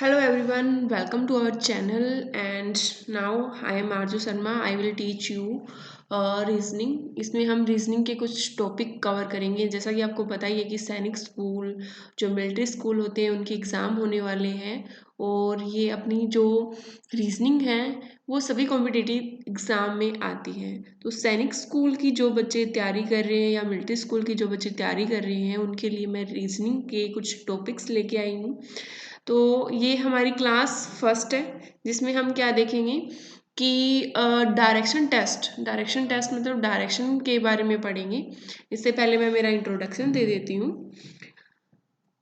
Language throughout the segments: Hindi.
Hello everyone, welcome to our channel and now I am Arju Sharma. I will teach you reasoning. इसमें हम रीजनिंग के कुछ टॉपिक कवर करेंगे। जैसा कि आपको पता ही है कि सैनिक स्कूल जो मिलिट्री स्कूल होते हैं उनके एग्ज़ाम होने वाले हैं और ये अपनी जो रीजनिंग है वो सभी कॉम्पिटिटिव एग्ज़ाम में आती है। तो सैनिक स्कूल की जो बच्चे तैयारी कर रहे हैं या मिलिट्री स्कूल की जो बच्चे तैयारी कर रहे हैं उनके लिए मैं रीजनिंग के कुछ टॉपिक्स लेके आई हूँ। तो ये हमारी क्लास फर्स्ट है जिसमें हम क्या देखेंगे कि डायरेक्शन टेस्ट मतलब डायरेक्शन के बारे में पढ़ेंगे। इससे पहले मैं मेरा इंट्रोडक्शन दे देती हूँ।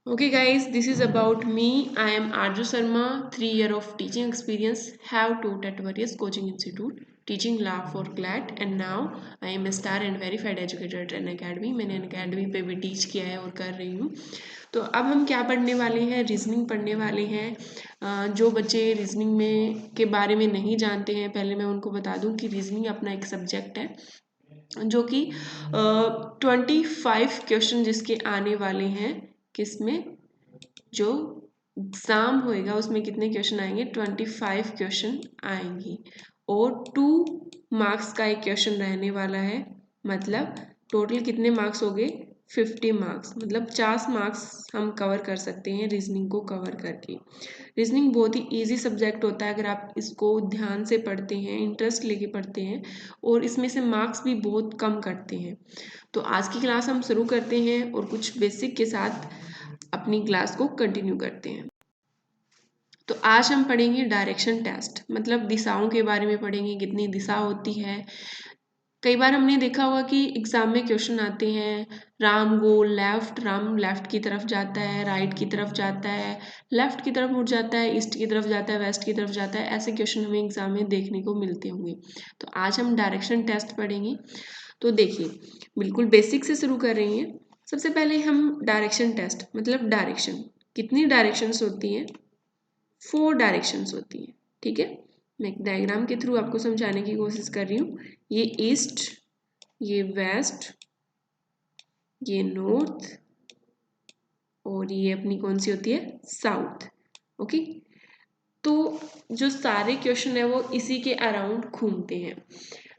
Okay guys, this is about me. I am Arju Sharma, 3 year of teaching experience, have taught at various coaching institute, teaching law for CLAT and now I am a star and verified educator at an academy. मैंने academy पे भी teach किया है और कर रही हूँ। तो अब हम क्या पढ़ने वाले हैं, रीजनिंग पढ़ने वाले हैं। जो बच्चे रीजनिंग में के बारे में नहीं जानते हैं, पहले मैं उनको बता दूं कि रीजनिंग अपना एक सब्जेक्ट है जो कि 25 क्वेश्चन जिसके आने वाले हैं। किसमें जो एग्जाम होएगा उसमें कितने क्वेश्चन आएंगे? 25 क्वेश्चन आएंगे और 2 मार्क्स का एक क्वेश्चन रहने वाला है। मतलब टोटल कितने मार्क्स हो गए? 50 मार्क्स। मतलब 50 मार्क्स हम कवर कर सकते हैं रीजनिंग को कवर करके। रीजनिंग बहुत ही इजी सब्जेक्ट होता है अगर आप इसको ध्यान से पढ़ते हैं, इंटरेस्ट लेके पढ़ते हैं और इसमें से मार्क्स भी बहुत कम कटते हैं। तो आज की क्लास हम शुरू करते हैं और कुछ बेसिक के साथ अपनी क्लास को कंटिन्यू करते हैं। तो आज हम पढ़ेंगे डायरेक्शन टेस्ट, मतलब दिशाओं के बारे में पढ़ेंगे, कितनी दिशा होती है। कई बार हमने देखा होगा कि एग्जाम में क्वेश्चन आते हैं, Ram go left, Ram left की तरफ जाता है, राइट की तरफ जाता है, लेफ्ट की तरफ मुड़ जाता है, ईस्ट की तरफ जाता है, वेस्ट की तरफ जाता है। ऐसे क्वेश्चन हमें एग्जाम में देखने को मिलते होंगे। तो आज हम डायरेक्शन टेस्ट पढ़ेंगे। तो देखिए, बिल्कुल बेसिक से शुरू कर रही हैं। सबसे पहले हम डायरेक्शन टेस्ट मतलब डायरेक्शन, कितनी डायरेक्शंस होती हैं? 4 डायरेक्शंस होती हैं। ठीक है, मैं एक डायग्राम के थ्रू आपको समझाने की कोशिश कर रही हूँ। ये ईस्ट, ये वेस्ट, ये नॉर्थ और ये अपनी कौन सी होती है? साउथ। ओके, तो जो सारे क्वेश्चन है वो इसी के अराउंड घूमते हैं।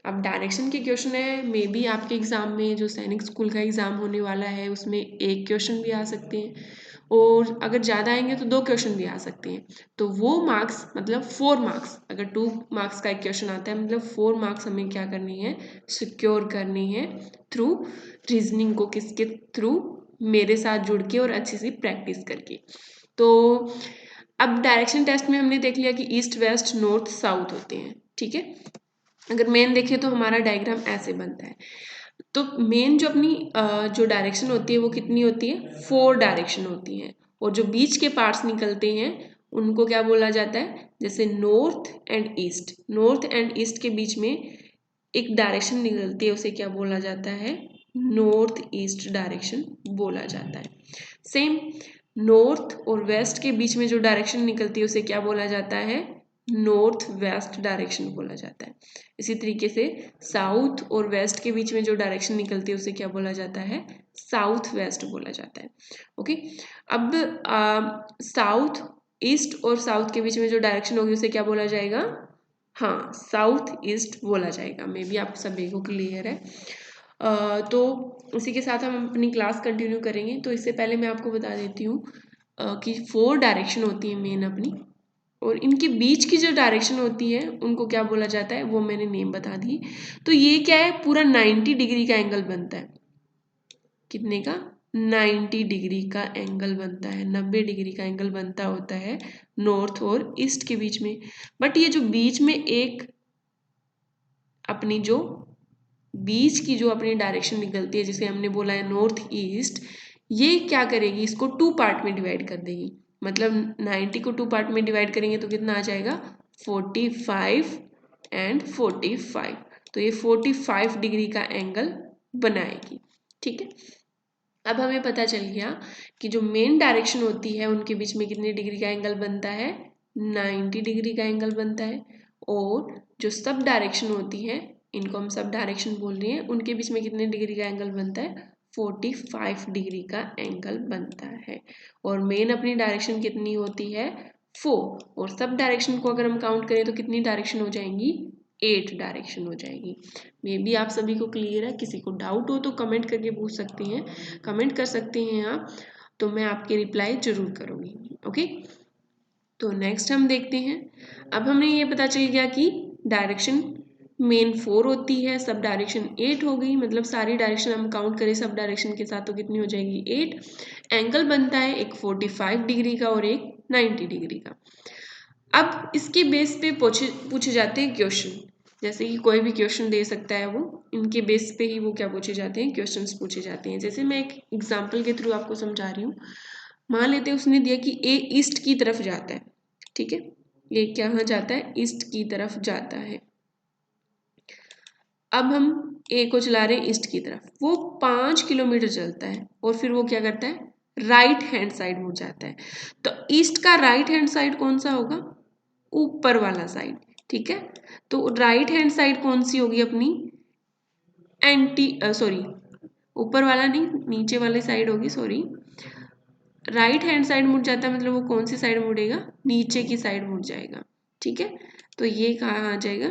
अब डायरेक्शन के क्वेश्चन है, मे बी आपके एग्जाम में जो सैनिक स्कूल का एग्जाम होने वाला है उसमें एक क्वेश्चन भी आ सकते हैं और अगर ज़्यादा आएंगे तो 2 क्वेश्चन भी आ सकते हैं। तो वो मार्क्स मतलब 4 मार्क्स, अगर 2 मार्क्स का एक क्वेश्चन आता है मतलब 4 मार्क्स हमें क्या करनी है? सिक्योर करनी है थ्रू रीजनिंग को। किसके थ्रू? मेरे साथ जुड़ के और अच्छी सी प्रैक्टिस करके। तो अब डायरेक्शन टेस्ट में हमने देख लिया कि ईस्ट वेस्ट नॉर्थ साउथ होते हैं। ठीक है, अगर मेन देखें तो हमारा डायग्राम ऐसे बनता है। तो मेन जो अपनी जो डायरेक्शन होती है वो कितनी होती है? 4 डायरेक्शन होती हैं और जो बीच के पार्ट्स निकलते हैं उनको क्या बोला जाता है? जैसे north and east, north and east के बीच में एक डायरेक्शन निकलती है, उसे क्या बोला जाता है? नॉर्थ ईस्ट डायरेक्शन बोला जाता है। सेम नॉर्थ और वेस्ट के बीच में जो डायरेक्शन निकलती है उसे क्या बोला जाता है? नॉर्थ वेस्ट डायरेक्शन बोला जाता है। इसी तरीके से साउथ और वेस्ट के बीच में जो डायरेक्शन निकलती है उसे क्या बोला जाता है? साउथ वेस्ट बोला जाता है। ओके, अब साउथ ईस्ट और साउथ के बीच में जो डायरेक्शन होगी उसे क्या बोला जाएगा? हाँ, साउथ ईस्ट बोला जाएगा। मे बी आप सभी को क्लियर है। तो इसी के साथ हम अपनी क्लास कंटिन्यू करेंगे। तो इससे पहले मैं आपको बता देती हूँ कि 4 डायरेक्शन होती है मेन अपनी, और इनके बीच की जो डायरेक्शन होती है उनको क्या बोला जाता है वो मैंने नेम बता दी। तो ये क्या है? पूरा 90 डिग्री का एंगल बनता है। कितने का? 90 डिग्री का एंगल बनता है, 90 डिग्री का एंगल बनता होता है नॉर्थ और ईस्ट के बीच में। बट ये जो बीच में एक अपनी जो बीच की जो अपनी डायरेक्शन निकलती है जिसे हमने बोला है नॉर्थ ईस्ट, ये क्या करेगी? इसको 2 पार्ट में डिवाइड कर देगी। मतलब 90 को 2 पार्ट में डिवाइड करेंगे तो कितना आ जाएगा? 45 एंड 45। तो ये 45 डिग्री का एंगल बनाएगी। ठीक है, अब हमें पता चल गया कि जो मेन डायरेक्शन होती है उनके बीच में कितने डिग्री का एंगल बनता है? 90 डिग्री का एंगल बनता है। और जो सब डायरेक्शन होती है, इनको हम सब डायरेक्शन बोल रहे हैं, उनके बीच में कितने डिग्री का एंगल बनता है? 45 डिग्री का एंगल बनता है। और मेन अपनी डायरेक्शन कितनी होती है? 4 और सब डायरेक्शन को अगर हम काउंट करें तो कितनी डायरेक्शन हो जाएंगी, 8 डायरेक्शन हो जाएगी। मे बी आप सभी को क्लियर है, किसी को डाउट हो तो कमेंट करके पूछ सकती हैं, कमेंट कर सकते हैं आप, तो मैं आपकी रिप्लाई जरूर करूँगी। ओके, तो नेक्स्ट हम देखते हैं। अब हमें ये पता चल गया कि डायरेक्शन मेन 4 होती है, सब डायरेक्शन 8 हो गई, मतलब सारी डायरेक्शन हम काउंट करें सब डायरेक्शन के साथ तो कितनी हो जाएगी, 8। एंगल बनता है एक 45 डिग्री का और एक 90 डिग्री का। अब इसके बेस पे पूछे जाते हैं क्वेश्चन, जैसे कि कोई भी क्वेश्चन दे सकता है वो, इनके बेस पे ही वो क्या पूछे जाते हैं, क्वेश्चंस पूछे जाते हैं। जैसे मैं एक एग्जांपल के थ्रू आपको समझा रही हूँ। मान लेते हैं उसने दिया कि ए ईस्ट की तरफ जाता है, ठीक है, ये क्या जाता है, ईस्ट की तरफ जाता है। अब हम ए को चला रहे हैं ईस्ट की तरफ, वो 5 किलोमीटर चलता है और फिर वो क्या करता है, राइट हैंड साइड मुड़ जाता है। तो ईस्ट का राइट हैंड साइड कौन सा होगा, ऊपर वाला साइड, ठीक है। तो राइट हैंड साइड कौन सी होगी अपनी, सॉरी ऊपर वाला नहीं, नीचे वाली साइड होगी, सॉरी। राइट हैंड साइड मुड़ जाता है मतलब वो कौन सी साइड मुड़ेगा, नीचे की साइड मुड़ जाएगा, ठीक है। तो ये कहाँ आ जाएगा,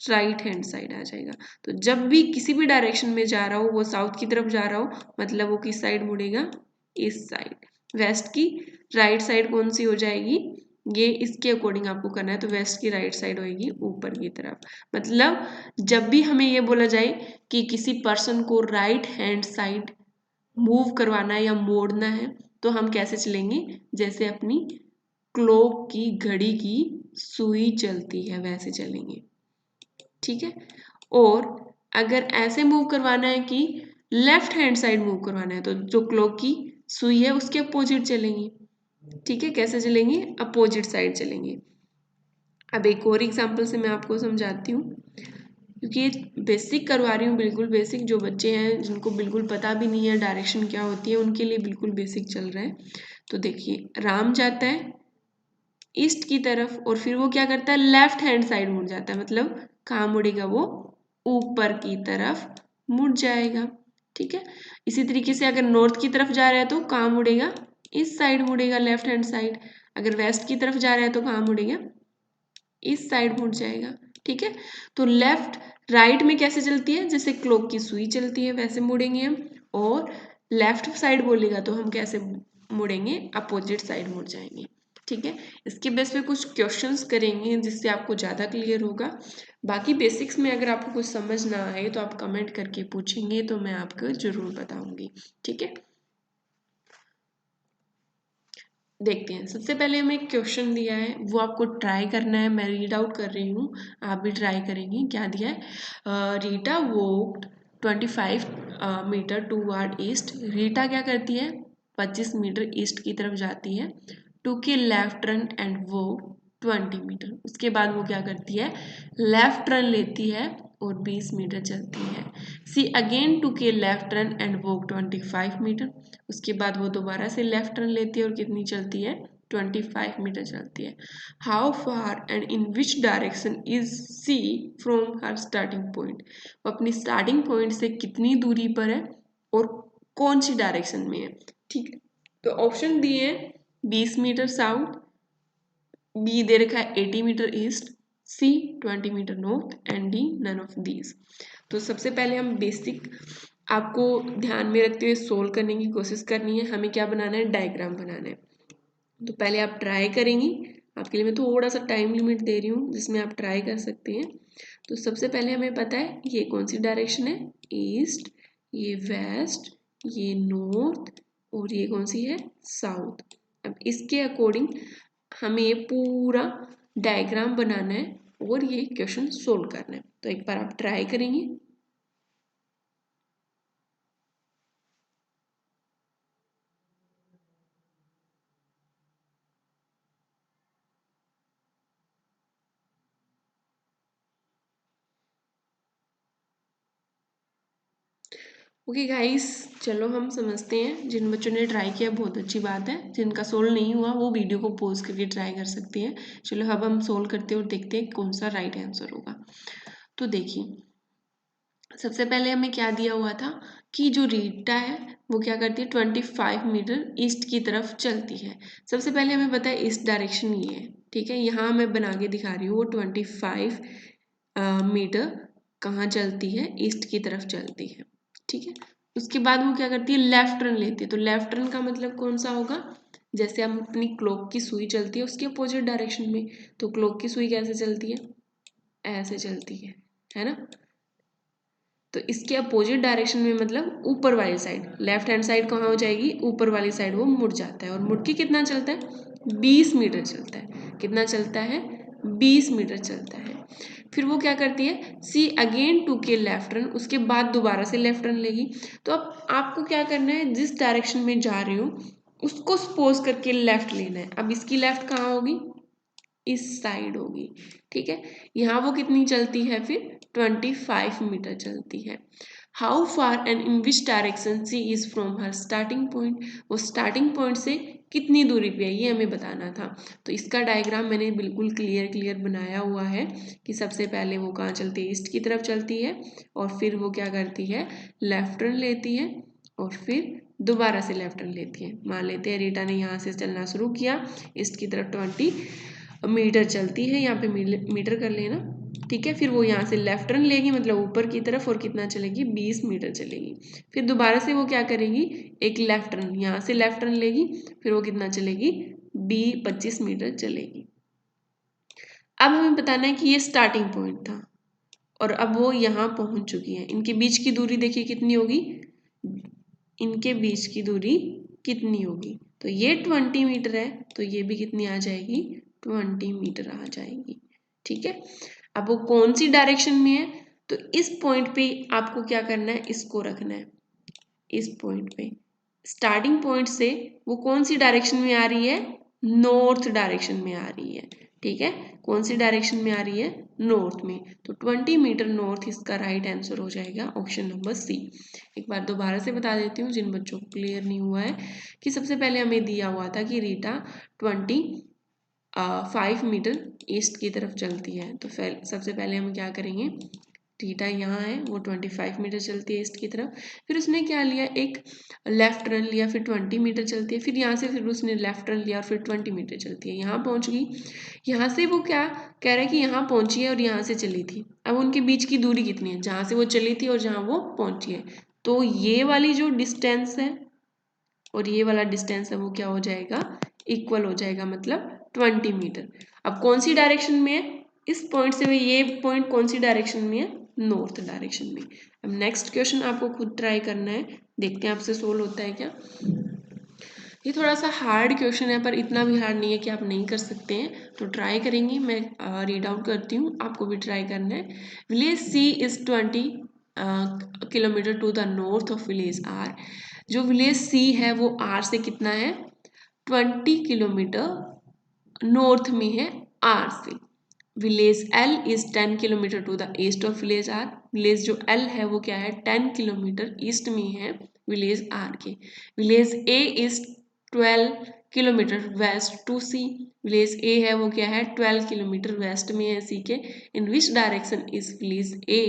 राइट हैंड साइड आ जाएगा। तो जब भी किसी भी डायरेक्शन में जा रहा हो, वो साउथ की तरफ जा रहा हो, मतलब वो किस साइड मुड़ेगा, इस साइड। वेस्ट की राइट साइड कौन सी हो जाएगी, ये इसके अकॉर्डिंग आपको करना है, तो वेस्ट की राइट साइड होएगी ऊपर की तरफ। मतलब जब भी हमें ये बोला जाए कि किसी पर्सन को राइट हैंड साइड मूव करवाना है या मोड़ना है, तो हम कैसे चलेंगे, जैसे अपनी क्लॉक की घड़ी की सुई चलती है वैसे चलेंगे, ठीक है। और अगर ऐसे मूव करवाना है कि लेफ्ट हैंड साइड मूव करवाना है, तो जो क्लॉक की सुई है उसके अपोजिट चलेंगे, ठीक है। कैसे चलेंगे, अपोजिट साइड चलेंगे। अब एक और एग्जांपल से मैं आपको समझाती हूँ, क्योंकि ये बेसिक करवा रही हूँ, बिल्कुल बेसिक। जो बच्चे हैं जिनको बिल्कुल पता भी नहीं है डायरेक्शन क्या होती है, उनके लिए बिल्कुल बेसिक चल रहा है। तो देखिए, राम जाता है ईस्ट की तरफ और फिर वो क्या करता है, लेफ्ट हैंड साइड मुड़ जाता है, मतलब कहाँ मुड़ेगा, वो ऊपर की तरफ मुड़ जाएगा, ठीक है। इसी तरीके से अगर नॉर्थ की तरफ जा रहा है तो कहाँ मुड़ेगा, इस साइड मुड़ेगा, लेफ्ट हैंड साइड। अगर वेस्ट की तरफ जा रहा है तो कहाँ मुड़ेगा, इस साइड मुड़ जाएगा, ठीक है। तो लेफ्ट राइट में कैसे चलती है, जैसे क्लॉक की सुई चलती है वैसे मुड़ेंगे हम। और लेफ्ट साइड बोलेगा तो हम कैसे मुड़ेंगे, अपोजिट साइड मुड़ जाएंगे, ठीक है। इसके बेस पे कुछ क्वेश्चंस करेंगे जिससे आपको ज़्यादा क्लियर होगा। बाकी बेसिक्स में अगर आपको कुछ समझ ना आए तो आप कमेंट करके पूछेंगे, तो मैं आपको ज़रूर बताऊंगी, ठीक है। देखते हैं, सबसे पहले हमें एक क्वेश्चन दिया है, वो आपको ट्राई करना है। मैं रीड आउट कर रही हूँ, आप भी ट्राई करेंगे। क्या दिया है, Rita walked 25 metre toward east. Rita क्या करती है, 25 मीटर ईस्ट की तरफ जाती है। Takes left turn and walk 20 metre. उसके बाद वो क्या करती है, लेफ्ट टर्न लेती है और 20 मीटर चलती है। She again takes left turn and walk 25 metre. उसके बाद वो दोबारा से लेफ्ट टर्न लेती है और कितनी चलती है, 25 मीटर चलती है। How far and in which direction is she from her starting point. वो अपनी स्टार्टिंग पॉइंट से कितनी दूरी पर है और कौन सी डायरेक्शन में है, ठीक है। तो ऑप्शन दिए हैं 20 मीटर साउथ, बी दे रखा है 80 metre east, C 20 metre north and D none of these. तो सबसे पहले हम बेसिक आपको ध्यान में रखते हुए सोल्व करने की कोशिश करनी है। हमें क्या बनाना है, डायग्राम बनाना है। तो पहले आप ट्राई करेंगी, आपके लिए मैं थोड़ा सा टाइम लिमिट दे रही हूँ जिसमें आप ट्राई कर सकते हैं। तो सबसे पहले हमें पता है ये कौन सी डायरेक्शन है, ईस्ट, ये वेस्ट, ये नॉर्थ और ये कौन सी है, साउथ। अब इसके अकॉर्डिंग हमें ये पूरा डायग्राम बनाना है और ये क्वेश्चन सोल्व करना है। तो एक बार आप ट्राई करेंगे। ओके गाइस, चलो हम समझते हैं। जिन बच्चों ने ट्राई किया बहुत अच्छी बात है, जिनका सोल्व नहीं हुआ वो वीडियो को पॉज करके ट्राई कर सकते हैं। चलो अब हम सोल्व करते हैं और देखते हैं कौन सा राइट आंसर होगा। तो देखिए, सबसे पहले हमें क्या दिया हुआ था कि जो रीटा है वो क्या करती है 25 मीटर ईस्ट की तरफ चलती है। सबसे पहले हमें पता है ईस्ट डायरेक्शन ये है, ठीक है। यहाँ मैं बना के दिखा रही हूँ, वो 25 मीटर कहाँ चलती है, ईस्ट की तरफ चलती है, ठीक है। उसके बाद वो क्या करती है, लेफ्ट टर्न लेती है। तो लेफ्ट टर्न का मतलब कौन सा होगा, जैसे हम अपनी क्लॉक की सुई चलती है उसके अपोजिट डायरेक्शन में, तो क्लॉक की सुई कैसे चलती है, ऐसे चलती है ना। तो इसके अपोजिट डायरेक्शन में मतलब ऊपर वाली साइड, लेफ्ट हैंड साइड कहाँ हो जाएगी, ऊपर वाली साइड वो मुड़ जाता है। और मुड़ के कितना चलता है, 20 मीटर चलता है। कितना चलता है, 20 मीटर चलता है। फिर वो क्या करती है, she again takes left turn, उसके बाद दोबारा से लेफ्ट टर्न लेगी। तो अब आपको क्या करना है, जिस डायरेक्शन में जा रहे हो उसको सपोज करके लेफ्ट लेना है। अब इसकी लेफ्ट कहाँ होगी, इस साइड होगी, ठीक है। यहाँ वो कितनी चलती है फिर 25 मीटर चलती है। How far and in which direction she is from her starting point, वो स्टार्टिंग पॉइंट से कितनी दूरी पे है ये हमें बताना था। तो इसका डायग्राम मैंने बिल्कुल क्लियर बनाया हुआ है कि सबसे पहले वो कहाँ चलती है, ईस्ट की तरफ चलती है, और फिर वो क्या करती है, लेफ्ट टर्न लेती है, और फिर दोबारा से लेफ्ट टर्न लेती है। मान लेते हैं रीटा ने यहाँ से चलना शुरू किया, ईस्ट की तरफ 20 मीटर चलती है, यहाँ पे मीटर कर लेना, ठीक है। फिर वो यहाँ से लेफ्ट टर्न लेगी, मतलब ऊपर की तरफ, और कितना चलेगी, 20 मीटर चलेगी। फिर दोबारा से वो क्या करेगी, एक लेफ्ट टर्न, यहाँ से लेफ्ट टर्न लेगी, फिर वो कितना चलेगी, 25 मीटर चलेगी। अब हमें बताना है कि ये स्टार्टिंग पॉइंट था और अब वो यहाँ पहुंच चुकी है। इनके बीच की दूरी देखिए कितनी होगी, इनके बीच की दूरी कितनी होगी, तो ये 20 मीटर है, तो ये भी कितनी आ जाएगी, 20 मीटर आ जाएगी, ठीक है। अब वो कौन सी डायरेक्शन में है, तो इस पॉइंट पे आपको क्या करना है, इसको रखना है। इस पॉइंट पे स्टार्टिंग पॉइंट से वो कौन सी डायरेक्शन में आ रही है, नॉर्थ डायरेक्शन में आ रही है, ठीक है। कौन सी डायरेक्शन में आ रही है, नॉर्थ में। तो 20 मीटर नॉर्थ इसका राइट आंसर हो जाएगा ऑप्शन नंबर सी। एक बार दोबारा से बता देती हूँ जिन बच्चों को क्लियर नहीं हुआ है, कि सबसे पहले हमें दिया हुआ था कि रीटा 25 मीटर ईस्ट की तरफ चलती है। तो सबसे पहले हम क्या करेंगे, थीटा यहाँ है, वो 25 मीटर चलती है ईस्ट की तरफ। फिर उसने क्या लिया, एक लेफ्ट टर्न लिया, फिर 20 मीटर चलती है। फिर यहाँ से फिर उसने लेफ्ट टर्न लिया और फिर 20 मीटर चलती है, यहाँ पहुँच गई। यहाँ से वो क्या कह रहा है कि यहाँ पहुँची है और यहाँ से चली थी। अब उनके बीच की दूरी कितनी है, जहाँ से वो चली थी और जहाँ वो पहुँची है, तो ये वाली जो डिस्टेंस है और ये वाला डिस्टेंस है वो क्या हो जाएगा, इक्वल हो जाएगा, मतलब 20 मीटर। अब कौन सी डायरेक्शन में है, इस पॉइंट से ये पॉइंट कौन सी डायरेक्शन में है, नॉर्थ डायरेक्शन में। अब नेक्स्ट क्वेश्चन आपको खुद ट्राई करना है, देखते हैं आपसे सोल्व होता है क्या। ये थोड़ा सा हार्ड क्वेश्चन है पर इतना भी हार्ड नहीं है कि आप नहीं कर सकते हैं, तो ट्राई करेंगे। मैं रीड आउट करती हूँ, आपको भी ट्राई करना है। Village C is 20 kilometre to the north of village R. जो विलेज सी है वो आर से कितना है, 20 किलोमीटर नॉर्थ में है आर से। Village L is 10 kilometre to the east of village R. Village जो एल है वो क्या है, 10 किलोमीटर ईस्ट में है विलेज आर के। Village A is 12 kilometre west to C. Village A है वो क्या है, 12 किलोमीटर वेस्ट में है सी के। In which direction is village A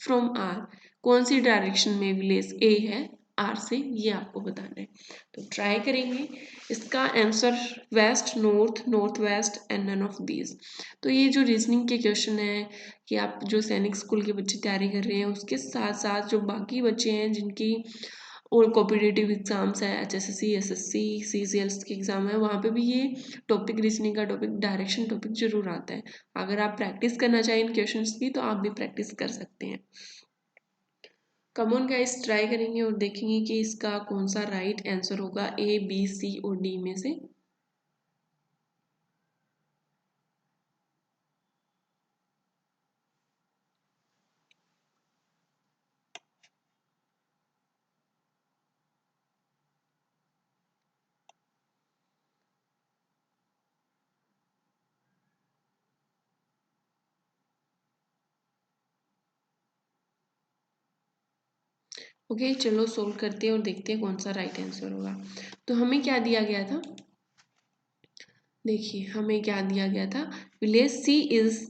from R. कौन सी डायरेक्शन में विलेज ए है आर से, ये आपको बताना है। तो ट्राई करेंगे। इसका answer west, north, north west and none of these. तो ये जो रीजनिंग के क्वेश्चन है कि आप जो सैनिक स्कूल के बच्चे तैयारी कर रहे हैं उसके साथ साथ जो बाकी बच्चे हैं जिनकी और कॉम्पिटिटिव एग्जाम्स है, HSSC, SSC, CGLs के एग्जाम है, वहाँ पे भी ये टॉपिक, रीजनिंग का टॉपिक, डायरेक्शन टॉपिक जरूर आता है। अगर आप प्रैक्टिस करना चाहें इन क्वेश्चंस की तो आप भी प्रैक्टिस कर सकते हैं। कमॉन गाइस, ट्राई करेंगे और देखेंगे कि इसका कौन सा राइट आंसर होगा A, B, C और D में से। ओके, चलो सोल्व करते हैं और देखते हैं कौन सा राइट आंसर होगा। तो हमें क्या दिया गया था, देखिए हमें क्या दिया गया था, village C is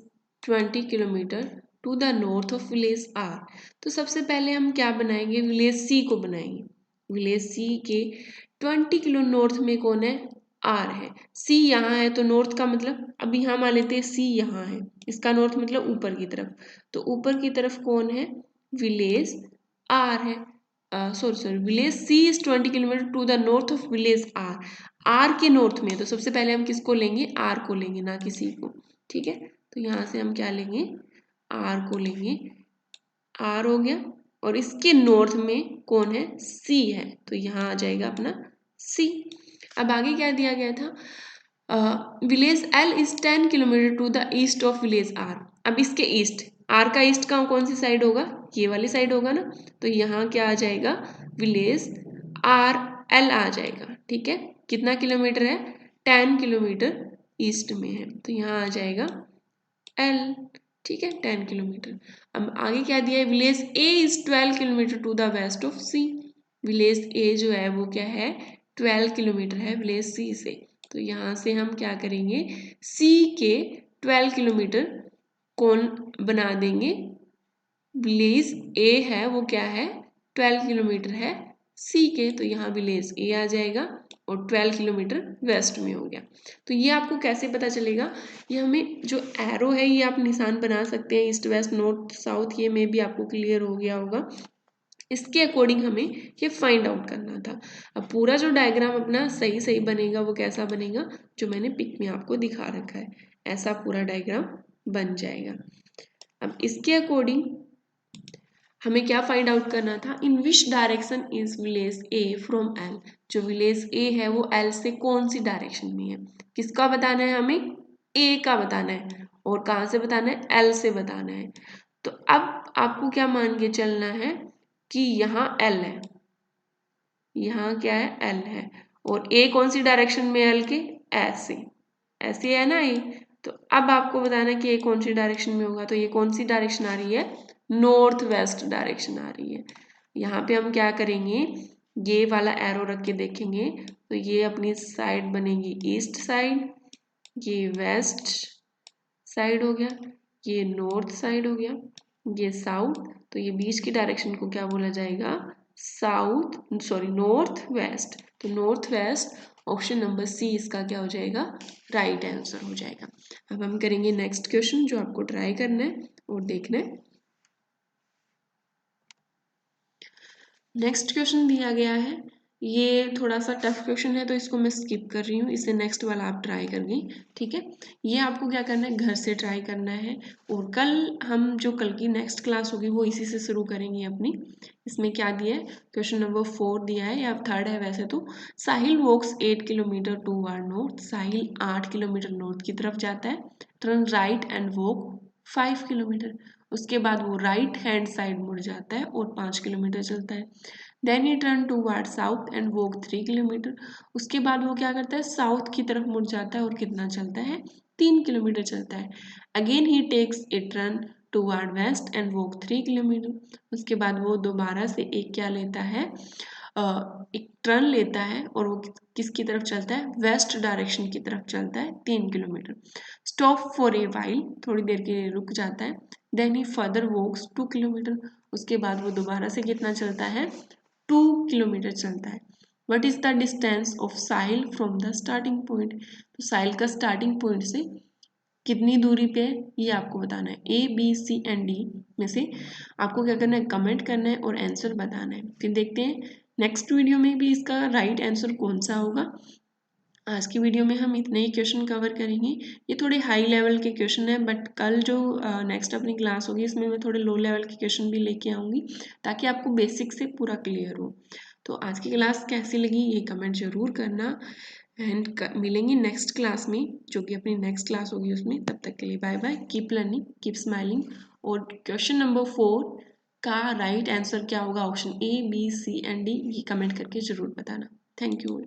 20 kilometre to the north of village R. तो सबसे पहले हम क्या बनाएंगे, विलेज सी को बनाएंगे। विलेज सी के 20 किलो नॉर्थ में कौन है, आर है। सी यहाँ है तो नॉर्थ का मतलब, अभी यहाँ मान लेते हैं सी यहाँ है, इसका नॉर्थ मतलब ऊपर की तरफ, तो ऊपर की तरफ कौन है, विलेज आर है। Sorry village C is 20 kilometre to the north of village R. R के नॉर्थ में, तो सबसे पहले हम किसको लेंगे, आर को लेंगे, ना कि सी को। ठीक है, तो यहाँ से हम क्या लेंगे, आर को लेंगे। आर हो गया, और इसके नॉर्थ में कौन है, सी है, तो यहाँ आ जाएगा अपना सी। अब आगे क्या दिया गया था, village L is 10 kilometre to the east of village R. अब इसके ईस्ट, आर का ईस्ट का कौन सी साइड होगा, ये वाली साइड होगा ना, तो यहाँ क्या आ जाएगा, विलेज आर एल आ जाएगा। ठीक है, कितना किलोमीटर है, 10 किलोमीटर ईस्ट में है, तो यहाँ आ जाएगा एल। ठीक है, 10 किलोमीटर। अब आगे क्या दिया है, village A is 12 kilometre to the west of C. Village A जो है वो क्या है, 12 किलोमीटर है विलेज सी से, तो यहाँ से हम क्या करेंगे, सी के 12 किलोमीटर कौन बना देंगे, विलेज ए है वो क्या है, 12 किलोमीटर है सी के, तो यहाँ विलेज ए आ जाएगा, और 12 किलोमीटर वेस्ट में हो गया। तो ये आपको कैसे पता चलेगा, ये हमें जो एरो है ये आप निशान बना सकते हैं, ईस्ट वेस्ट नॉर्थ साउथ, ये में भी आपको क्लियर हो गया होगा। इसके अकॉर्डिंग हमें ये फाइंड आउट करना था। अब पूरा जो डायग्राम अपना सही सही बनेगा वो कैसा बनेगा, जो मैंने पिक में आपको दिखा रखा है, ऐसा पूरा डायग्राम बन जाएगा। अब इसके अकॉर्डिंग हमें क्या फाइंड आउट करना था, in which direction is village A from L. जो विलेज ए है वो एल से कौन सी डायरेक्शन में है, किसका बताना है हमें, ए का बताना है, और कहाँ से बताना है, एल से बताना है। तो अब आपको क्या मान के चलना है कि यहाँ एल है, यहाँ क्या है, एल है, और ए कौन सी डायरेक्शन में एल के, ऐसे ऐसे है ना ये। तो अब आपको बताना है कि ए कौन सी डायरेक्शन में होगा, तो ये कौन सी डायरेक्शन आ रही है, नॉर्थ वेस्ट डायरेक्शन आ रही है। यहाँ पे हम क्या करेंगे, ये वाला एरो रख के देखेंगे, तो ये अपनी साइड बनेगी ईस्ट साइड, ये वेस्ट साइड हो गया, ये नॉर्थ साइड हो गया, ये साउथ, तो ये बीच की डायरेक्शन को क्या बोला जाएगा, साउथ सॉरी नॉर्थ वेस्ट। तो north west option number C इसका क्या हो जाएगा, राइट आंसर हो जाएगा। अब हम करेंगे नेक्स्ट क्वेश्चन, जो आपको ट्राई करना है और देखना है। नेक्स्ट क्वेश्चन दिया गया है, ये थोड़ा सा टफ क्वेश्चन है तो इसको मैं स्किप कर रही हूँ, इसे नेक्स्ट वाला आप ट्राई करिए। ठीक है, ये आपको क्या करना है, घर से ट्राई करना है, और कल हम जो कल की नेक्स्ट क्लास होगी वो इसी से शुरू करेंगे अपनी। इसमें क्या दिया है, क्वेश्चन नंबर 4 दिया है, या 3rd है वैसे तो। साहिल वॉक्स 8 किलोमीटर टूवर्ड नॉर्थ। साहिल 8 किलोमीटर नॉर्थ की तरफ जाता है। Turn right and walk 5 kilometre. उसके बाद वो राइट हैंड साइड मुड़ जाता है और 5 किलोमीटर चलता है। Then he turn toward south and walk 3 kilometre. उसके बाद वो क्या करता है, साउथ की तरफ मुड़ जाता है और कितना चलता है, 3 किलोमीटर चलता है। Again he takes a turn toward west and walk 3 kilometre. उसके बाद वो दोबारा से एक क्या लेता है, एक टर्न लेता है, और वो किसकी तरफ चलता है, वेस्ट डायरेक्शन की तरफ चलता है, 3 kilometre. Stop for a while, थोड़ी देर के लिए रुक जाता है। Then he further walks 2 kilometre. उसके बाद वो दोबारा से कितना चलता है, 2 किलोमीटर चलता है। What is the distance of Sahil from the starting point. तो साहिल का स्टार्टिंग पॉइंट से कितनी दूरी पे है ये आपको बताना है। A B C and D में से आपको क्या करना है, कमेंट करना है और आंसर बताना है। फिर देखते हैं नेक्स्ट वीडियो में भी इसका राइट आंसर कौन सा होगा। आज की वीडियो में हम इतने ही क्वेश्चन कवर करेंगे। ये थोड़े हाई लेवल के क्वेश्चन है, बट कल जो नेक्स्ट अपनी क्लास होगी इसमें मैं थोड़े लो लेवल के क्वेश्चन भी लेके आऊँगी, ताकि आपको बेसिक से पूरा क्लियर हो। तो आज की क्लास कैसी लगी ये कमेंट जरूर करना, एंड मिलेंगे नेक्स्ट क्लास में, जो कि अपनी नेक्स्ट क्लास होगी उसमें। तब तक के लिए bye bye, keep learning, keep smiling. और क्वेश्चन नंबर 4 का राइट आंसर क्या होगा, option A B C and D, ये कमेंट करके जरूर बताना। Thank you.